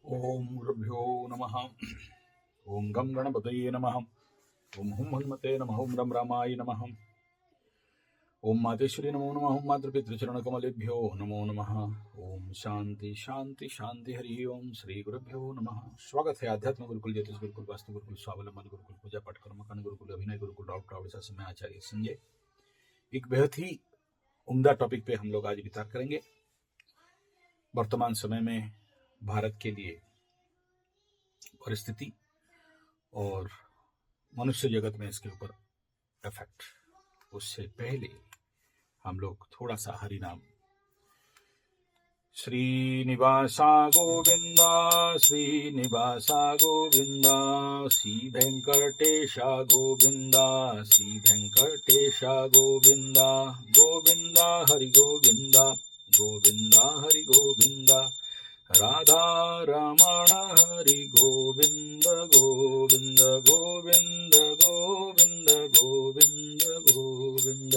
ओम गुरुभ्यो नमः। ओम गं गणपतये नमः। ओम हुं हनुमते नमः। ओम रं रामाय नमः। ओम मातेश्वरी नमो नमः। ओम मातृपितृचरणकमलेभ्यो नमो नमः। ओम शांति शांति शांति। हरि ओम श्री गुरुभ्यो नमः। स्वागत है आध्यात्म गुरुकुल, ज्योतिष गुरुकुल, वास्तु गुरुकुल, स्वावलंबन गुरुकुल, पूजा पाठ कर्मकांड गुरुकुल, अभिनय गुरुकुल, डॉक्टर आवड़े समय आचार्य संजय। एक बेहद ही उम्दा टॉपिक पे हम लोग आज विचार करेंगे। वर्तमान समय में भारत के लिए परिस्थिति और मनुष्य जगत में इसके ऊपर इफेक्ट। उससे पहले हम लोग थोड़ा सा हरिनाम। श्रीनिवासा गोविंदा, श्रीनिवासा गोविंदा, श्री वेंकटेशा गोविंदा, श्री वेंकटेशा गोविंदा, गोविंदा हरि गोविंदा, गोविंदा हरि गोविंदा, राधा रमण हरि गोविंद गोविंद गोविंद गोविंद गोविंद गोविंद।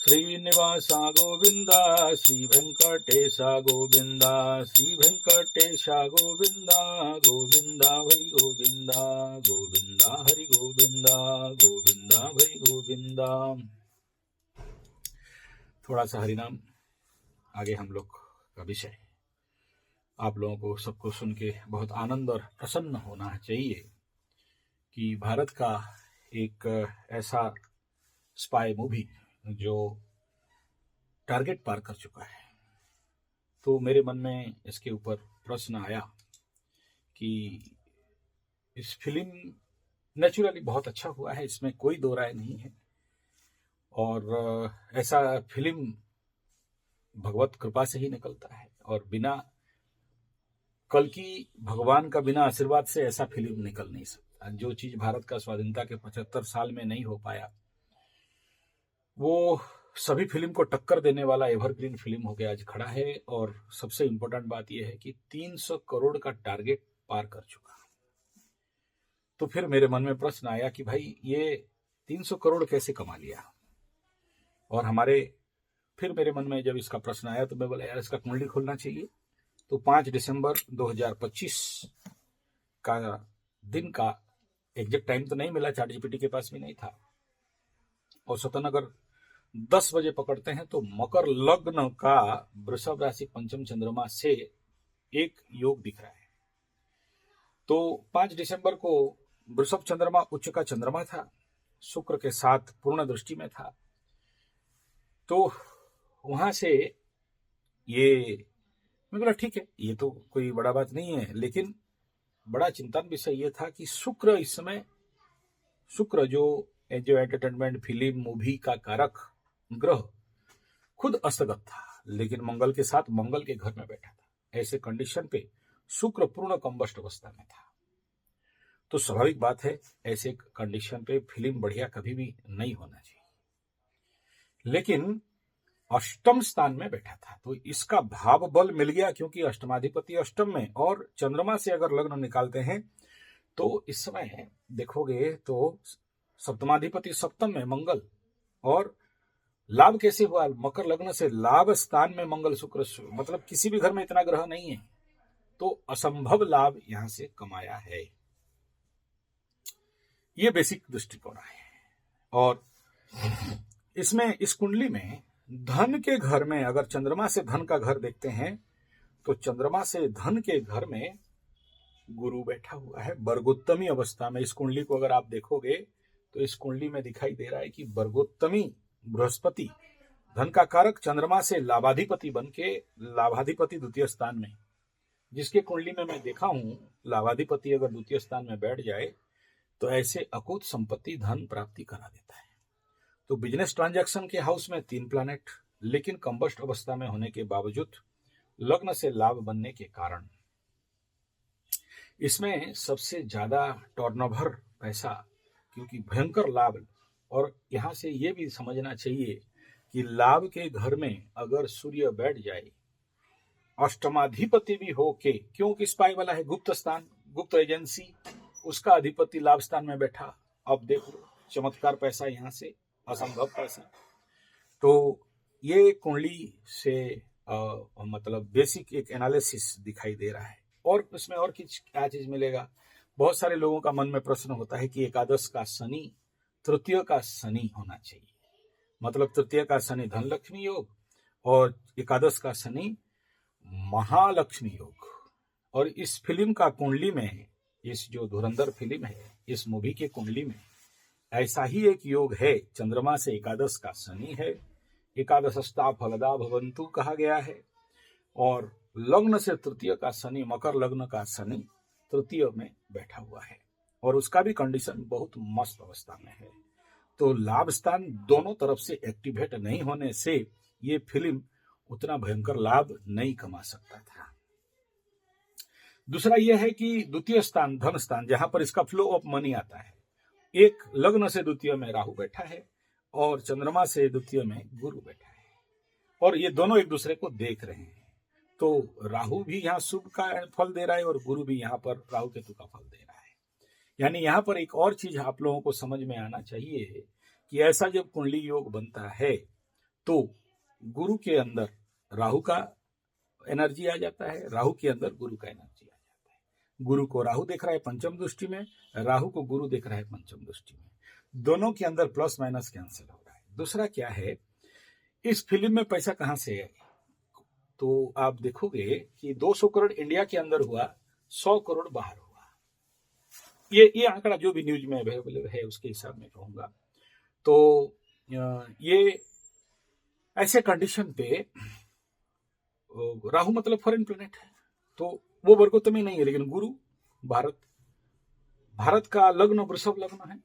श्रीनिवासा गोविंदा, श्री वेंकटेशा गोविंदा, श्री वेंकटेशा गोविंदा, गोविंदा हरि गोविंदा, गोविंदा हरि गोविंदा, गोविंदा हरि गोविंदा। थोड़ा सा हरिनाम। आगे हम लोग का विषय आप लोगों को सबको सुन के बहुत आनंद और प्रसन्न होना चाहिए कि भारत का एक ऐसा स्पाई मूवी जो टारगेट पार कर चुका है। तो मेरे मन में इसके ऊपर प्रश्न आया कि इस फिल्म नेचुरली बहुत अच्छा हुआ है, इसमें कोई दो राय नहीं है। और ऐसा फिल्म भगवत कृपा से ही निकलता है और बिना कल की भगवान का बिना आशीर्वाद से ऐसा फिल्म निकल नहीं सकता। जो चीज भारत का स्वाधीनता के 75 साल में नहीं हो पाया, वो सभी फिल्म को टक्कर देने वाला एवरग्रीन फिल्म होकर आज खड़ा है। और सबसे इंपॉर्टेंट बात यह है कि 300 करोड़ का टारगेट पार कर चुका। तो फिर मेरे मन में प्रश्न आया कि भाई ये 300 करोड़ कैसे कमा लिया। और फिर मेरे मन में जब इसका प्रश्न आया तो मैं बोला यार इसका कुंडली खोलना चाहिए। तो 5 दिसंबर 2025 का दिन का एग्जैक्ट टाइम तो नहीं मिला, चैट जीपीटी के पास भी नहीं था। और स्वतः अगर 10 बजे पकड़ते हैं तो मकर लग्न का वृषभ राशि पंचम चंद्रमा से एक योग दिख रहा है। तो 5 दिसंबर को वृषभ चंद्रमा उच्च का चंद्रमा था, शुक्र के साथ पूर्ण दृष्टि में था। तो वहां से ये मैं बोला ठीक है, ये तो कोई बड़ा बात नहीं है। लेकिन बड़ा चिंतन विषय ये था कि शुक्र इस समय, शुक्र जो एंटरटेनमेंट फिल्म मूवी का कारक ग्रह खुद अस्तगत था, लेकिन मंगल के साथ मंगल के घर में बैठा था। ऐसे कंडीशन पे शुक्र पूर्ण कंबस्ट अवस्था में था। तो स्वाभाविक बात है ऐसे कंडीशन पे फिल्म बढ़िया कभी भी नहीं होना चाहिए। लेकिन अष्टम स्थान में बैठा था तो इसका भाव बल मिल गया, क्योंकि अष्टमाधिपति अष्टम में और चंद्रमा से अगर लग्न निकालते हैं तो इस समय देखोगे तो सप्तमाधिपति सप्तम में मंगल। और लाभ कैसे हुआ? मकर लग्न से लाभ स्थान में मंगल शुक्र, मतलब किसी भी घर में इतना ग्रह नहीं है, तो असंभव लाभ यहां से कमाया है। ये बेसिक दृष्टिकोण है। और इसमें इस कुंडली में धन के घर में अगर चंद्रमा से धन का घर देखते हैं तो चंद्रमा से धन के घर में गुरु बैठा हुआ है वर्गोत्तमी अवस्था में। इस कुंडली को अगर आप देखोगे तो इस कुंडली में दिखाई दे रहा है कि वर्गोत्तमी बृहस्पति धन का कारक चंद्रमा से लाभाधिपति बन के लाभाधिपति द्वितीय स्थान में, जिसके कुंडली में मैं देखा हूं लाभाधिपति अगर द्वितीय स्थान में बैठ जाए तो ऐसे अकूत संपत्ति धन प्राप्ति करा देता है। तो बिजनेस ट्रांजैक्शन के हाउस में 3 प्लैनेट, लेकिन कंबस्ट अवस्था में होने के बावजूद लग्न से लाभ बनने के कारण इसमें सबसे ज्यादा टर्नओवर पैसा, क्योंकि भयंकर लाभ। और यहां से यह भी समझना चाहिए कि लाभ के घर में अगर सूर्य बैठ जाए, अष्टमाधिपति भी हो के, क्योंकि स्पाई वाला है गुप्त स्थान, गुप्त एजेंसी, उसका अधिपति लाभ स्थान में बैठा। अब देखो चमत्कार पैसा, यहां से असंभव पैसा। तो ये कुंडली से मतलब बेसिक एक एनालिसिस दिखाई दे रहा है और इसमें और क्या चीज मिलेगा? बहुत सारे लोगों का मन में प्रश्न होता है कि एकादश का शनि तृतीय का शनि होना चाहिए, मतलब तृतीय का शनि धन लक्ष्मी योग और एकादश का शनि महालक्ष्मी योग। और इस फिल्म का कुंडली में, इस जो धुरंधर फिल्म है, इस मूवी के कुंडली में ऐसा ही एक योग है। चंद्रमा से एकादश का शनि है, एकादशस्ता फलदा भवंतु कहा गया है, और लग्न से तृतीय का शनि, मकर लग्न का शनि तृतीय में बैठा हुआ है, और उसका भी कंडीशन बहुत मस्त अवस्था में है। तो लाभ स्थान दोनों तरफ से एक्टिवेट नहीं होने से ये फिल्म उतना भयंकर लाभ नहीं कमा सकता था। दूसरा यह है कि द्वितीय स्थान धन स्थान, जहां पर इसका फ्लो ऑफ मनी आता है, एक लग्न से द्वितीय में राहु बैठा है और चंद्रमा से द्वितीय में गुरु बैठा है, और ये दोनों एक दूसरे को देख रहे हैं। तो राहु भी यहाँ शुभ का फल दे रहा है और गुरु भी यहाँ पर राहु केतु का फल दे रहा है। यानी यहाँ पर एक और चीज आप लोगों को समझ में आना चाहिए कि ऐसा जब कुंडली योग बनता है तो गुरु के अंदर राहु का एनर्जी आ जाता है, राहु के अंदर गुरु का एनर्जी आ जाता है। गुरु को राहु देख रहा है पंचम दृष्टि में, राहु को गुरु देख रहा है पंचम दृष्टि में, दोनों के अंदर प्लस माइनस कैंसिल हो रहा है। दूसरा क्या है, इस फिल्म में पैसा कहां से है? तो आप देखोगे कि 200 करोड़ इंडिया के अंदर हुआ, 100 करोड़ बाहर हुआ। ये आंकड़ा जो भी न्यूज में अवेलेबल है उसके हिसाब में कहूंगा। तो ये ऐसे कंडीशन पे राहु मतलब फॉरेन प्लेनेट है, तो वो वर्गोत्तम ही नहीं है, लेकिन गुरु भारत का लग्न वृषभ लग्न है।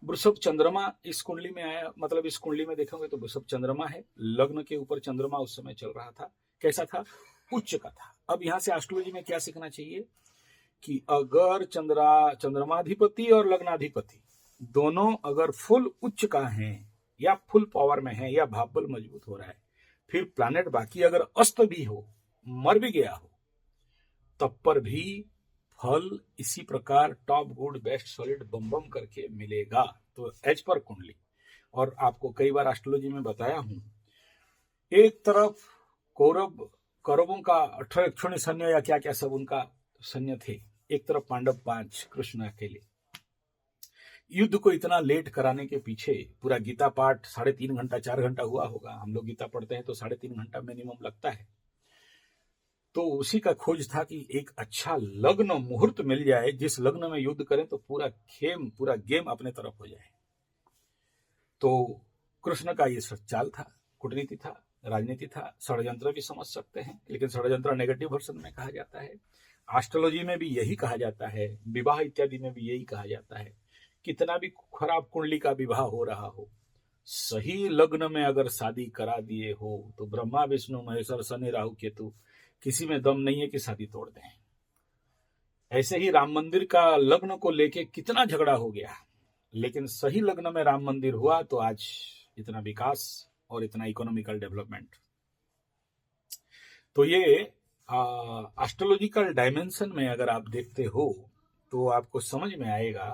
वृषभ चंद्रमा इस कुंडली में आया, मतलब इस कुंडली में देखोगे तो वृषभ चंद्रमा है, लग्न के ऊपर चंद्रमा उस समय चल रहा था। कैसा था? उच्च का था। अब यहां से एस्ट्रोलॉजी में क्या सीखना चाहिए कि अगर चंद्रमाधिपति और लग्नाधिपति दोनों अगर फुल उच्च का है या फुल पावर में है या भावबल मजबूत हो रहा है, फिर प्लैनेट बाकी अगर अस्त भी हो, मर भी गया हो, तब पर भी फल इसी प्रकार टॉप गुड बेस्ट सॉलिड बम बम करके मिलेगा। तो एज पर कुंडली, और आपको कई बार एस्ट्रोलॉजी में बताया हूं, एक तरफ कौरवों का 18 क्षुण्य सैन्य या क्या क्या सब उनका सैन्य थे, एक तरफ पांडव 5, कृष्ण अकेले। युद्ध को इतना लेट कराने के पीछे पूरा गीता पाठ 3.5 घंटा 4 घंटा हुआ होगा। हम लोग गीता पढ़ते हैं तो 3.5 घंटा मिनिमम लगता है। तो उसी का खोज था कि एक अच्छा लग्न मुहूर्त मिल जाए, जिस लग्न में युद्ध करें तो पूरा गेम अपने तरफ हो जाए। तो कृष्ण का ये चाल था, कूटनीति था, राजनीति था, षड्यंत्र भी समझ सकते हैं, लेकिन षड्यंत्र नेगेटिव वर्जन में कहा जाता है। एस्ट्रोलॉजी में भी यही कहा जाता है, विवाह इत्यादि में भी यही कहा जाता है। कितना भी खराब कुंडली का विवाह हो रहा हो, सही लग्न में अगर शादी करा दिए हो तो ब्रह्मा विष्णु महेश्वर शनि राहु केतु किसी में दम नहीं है कि शादी तोड़ दें। ऐसे ही राम मंदिर का लग्न को लेके कितना झगड़ा हो गया, लेकिन सही लग्न में राम मंदिर हुआ तो आज इतना विकास और इतना इकोनॉमिकल डेवलपमेंट। तो ये एस्ट्रोलॉजिकल डायमेंशन में अगर आप देखते हो तो आपको समझ में आएगा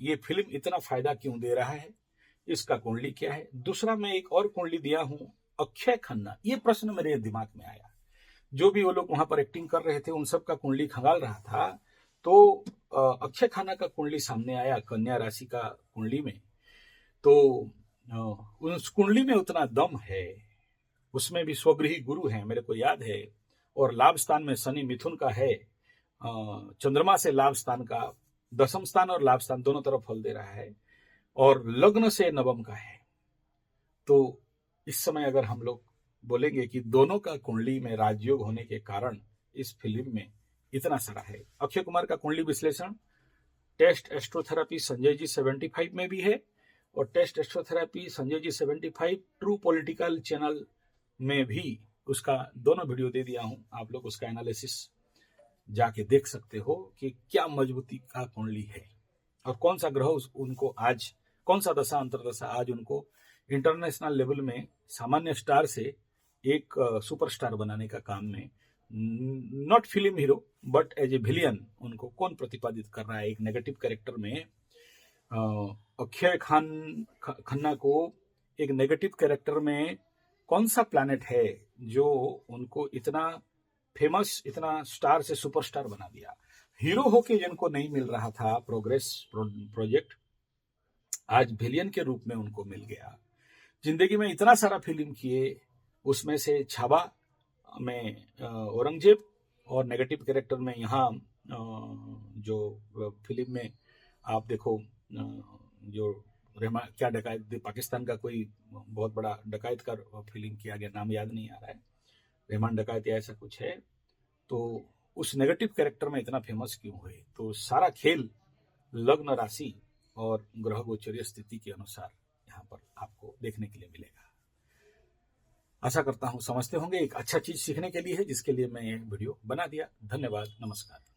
कि ये फिल्म इतना फायदा क्यों दे रहा है, इसका कुंडली क्या है। दूसरा मैं एक और कुंडली दिया हूं, अक्षय खन्ना। ये प्रश्न मेरे दिमाग में आया, जो भी वो लोग वहां पर एक्टिंग कर रहे थे उन सब का कुंडली खंगाल रहा था, तो अक्षय खन्ना का कुंडली सामने आया कन्या राशि का कुंडली में। तो उस कुंडली में उतना दम है, उसमें भी स्वगृही गुरु है मेरे को याद है, और लाभ स्थान में शनि मिथुन का है, चंद्रमा से लाभ स्थान का दशम स्थान और लाभ स्थान दोनों तरफ फल दे रहा है, और लग्न से नवम का है। तो इस समय अगर हम लोग बोलेंगे कि दोनों का कुंडली में राजयोग होने के कारण इस फिल्म में इतना सारा है। अक्षय कुमार का कुंडली विश्लेषण टेस्ट एस्ट्रोथेरेपी संजय जी 75 में भी है, और test एस्ट्रोथेरेपी Sanjay ji 75 true political channel में भी उसका दोनों वीडियो दे दिया हूं। आप लोग उसका एनालिसिस जाके देख सकते हो कि क्या मजबूती का कुंडली है और कौन सा ग्रह उनको आज, कौन सा दशा अंतरदशा आज उनको इंटरनेशनल लेवल में सामान्य स्टार से एक सुपरस्टार बनाने का काम में, not film hero but as a villain, उनको कौन प्रतिपादित कर रहा है। एक नेगेटिव कैरेक्टर में अक्षय खन्ना को एक नेगेटिव कैरेक्टर में कौन सा प्लैनेट है जो उनको इतना फेमस, इतना स्टार से सुपरस्टार बना दिया। हीरो होके जिनको नहीं मिल रहा था प्रोग्रेस प्रोजेक्ट, आज विलियन के रूप में उनको मिल गया। जिंदगी में इतना सारा फिल्म किए, उसमें से छावा में औरंगजेब और नेगेटिव कैरेक्टर में यहाँ जो फिल्म में आप देखो जो क्या डकैत, पाकिस्तान का कोई बहुत बड़ा डकैत का फिल्म किया गया, नाम याद नहीं आ रहा है, रहमान डकैत या ऐसा कुछ है। तो उस नेगेटिव कैरेक्टर में इतना फेमस क्यों हुए? तो सारा खेल लग्न राशि और ग्रह गोचरीय स्थिति के अनुसार यहाँ पर आपको देखने के लिए मिलेगा। आशा करता हूँ समझते होंगे, एक अच्छा चीज सीखने के लिए है जिसके लिए मैं ये वीडियो बना दिया। धन्यवाद, नमस्कार।